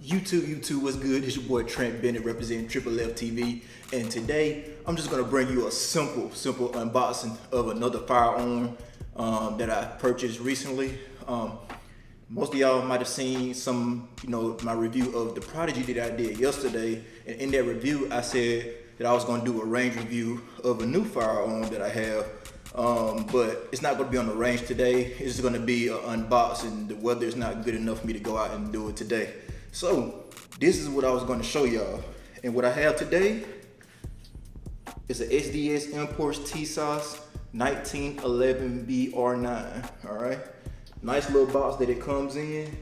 YouTube, what's good? It's your boy Trent Bennett representing Triple F TV, and today I'm just gonna bring you a simple unboxing of another firearm that I purchased recently. Most of y'all might have seen some, my review of the Prodigy that I did yesterday, and in that review I said that I was gonna do a range review of a new firearm that I have. But it's not going to be on the range today. It's going to be an unboxing. The weather is not good enough for me to go out and do it today. So this is what I was going to show y'all. And what I have today is a SDS Imports Tisas 1911 BR9. All right. Nice little box that it comes in.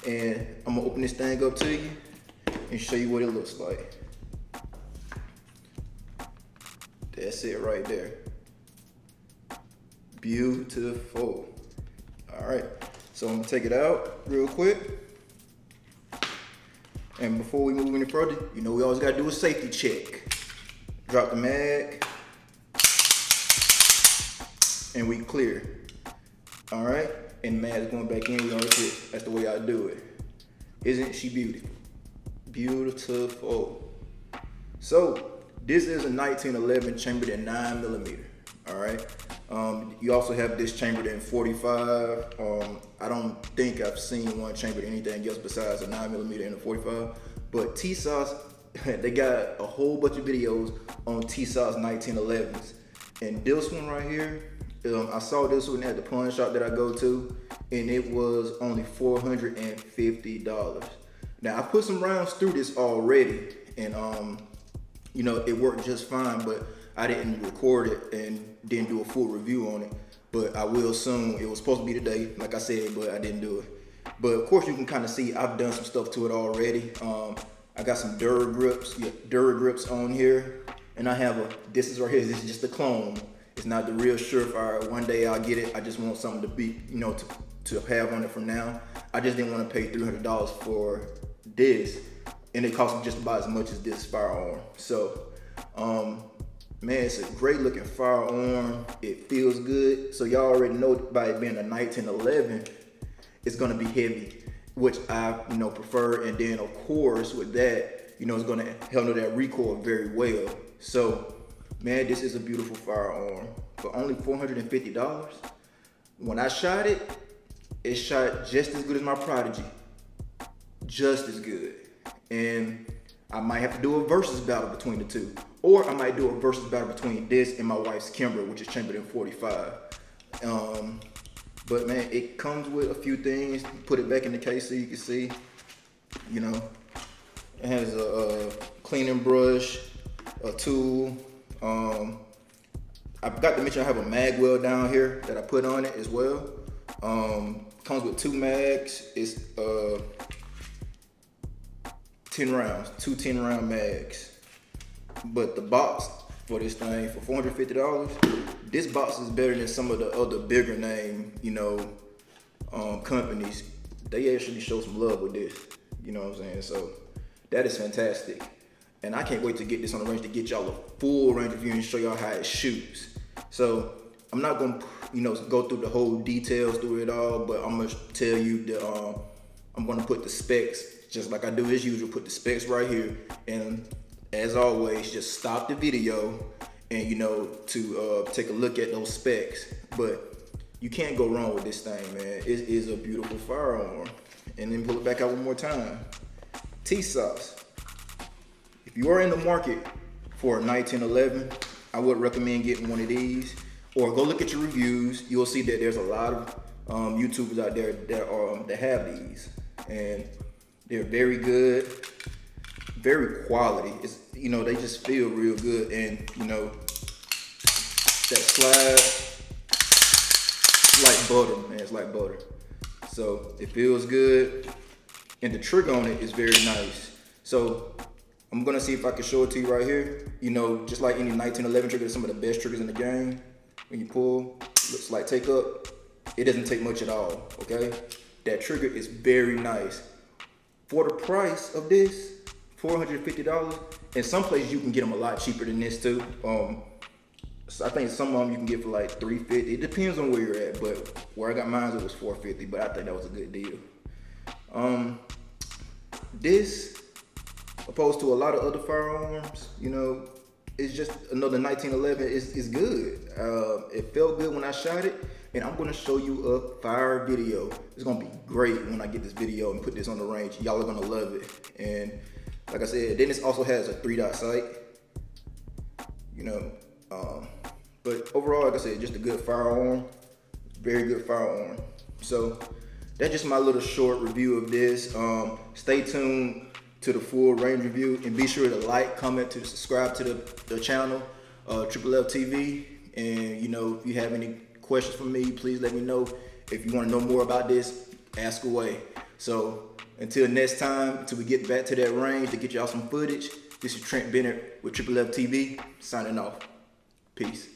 And I'm going to open this thing up to you and show you what it looks like. That's it right there. Beautiful. All right, so I'm gonna take it out real quick. And before we move any further, we always gotta do a safety check. Drop the mag, and we clear. All right, and the mag is going back in. We always clear. That's the way I do it. Isn't she beautiful? Beautiful. So this is a 1911 chambered in 9mm. All right. You also have this chambered in 45. I don't think I've seen one chambered anything else besides a 9mm and a 45. But Tisas, they got a whole bunch of videos on Tisas 1911s. And this one right here, I saw this one at the pawn shop that I go to, and it was only $450. Now I put some rounds through this already, and it worked just fine, but I didn't record it and didn't do a full review on it, but I will soon. It was supposed to be today, like I said, but I didn't do it. But of course, you can kind of see I've done some stuff to it already. I got some Dura grips on here, and I have this is right here. This is just a clone. It's not the real Surefire. One day I'll get it. I just want something to be, to have on it for now. I just didn't want to pay $300 for this, and it cost me just about as much as this firearm. So, man, it's a great looking firearm. It feels good. So y'all already know by it being a 1911, it's gonna be heavy, which I prefer. And then of course with that, it's gonna handle that recoil very well. So man, this is a beautiful firearm for only $450. When I shot it, it shot just as good as my Prodigy, just as good. And I might have to do a versus battle between the two. Or I might do a versus battle between this and my wife's Kimber, which is chambered in 45. But man, it comes with a few things. Put it back in the case so you can see. It has a cleaning brush, a tool. I forgot to mention I have a mag well down here that I put on it as well. Comes with 2 mags. It's 10 rounds, 2 10-round mags. But the box for this thing for $450, this box is better than some of the other bigger name, companies. They actually show some love with this, you know what I'm saying? So that is fantastic. And I can't wait to get this on the range to get y'all a full range review and show y'all how it shoots. So I'm not gonna, go through the whole details through it all, but I'm gonna tell you that I'm gonna put the specs, just like I do as usual, put the specs right here. And as always, just stop the video and to take a look at those specs. But you can't go wrong with this thing, man. It is a beautiful firearm. And then pull it back out one more time. Tisas. If you are in the market for a 1911, I would recommend getting one of these. Or go look at your reviews. You'll see that there's a lot of YouTubers out there that have these, and they're very good. Very quality. It's they just feel real good, and that slide, it's like butter, man. It's like butter. So it feels good, and the trigger on it is very nice. So I'm gonna see if I can show it to you right here. Just like any 1911 trigger, some of the best triggers in the game. When you pull, looks like take up. It doesn't take much at all. Okay, that trigger is very nice for the price of this. $450. In some places you can get them a lot cheaper than this too. So I think some of them you can get for like $350. It depends on where you're at, but where I got mine it was $450. But I think that was a good deal. this, opposed to a lot of other firearms, you know, it's just another 1911. It's good. It felt good when I shot it, and I'm gonna show you a fire video. It's gonna be great when I get this video and put this on the range. Y'all are gonna love it. And like I said, then this also has a 3-dot sight, you know. But overall, like I said, just a good firearm, very good firearm. So that's just my little short review of this. Stay tuned to the full range review, and be sure to like, comment, to subscribe to the channel, Pewlife TV. And you know, if you have any questions for me, please let me know. If you want to know more about this, ask away. So until next time, until we get back to that range to get y'all some footage, this is Trent Bennett with Pewlife TV signing off. Peace.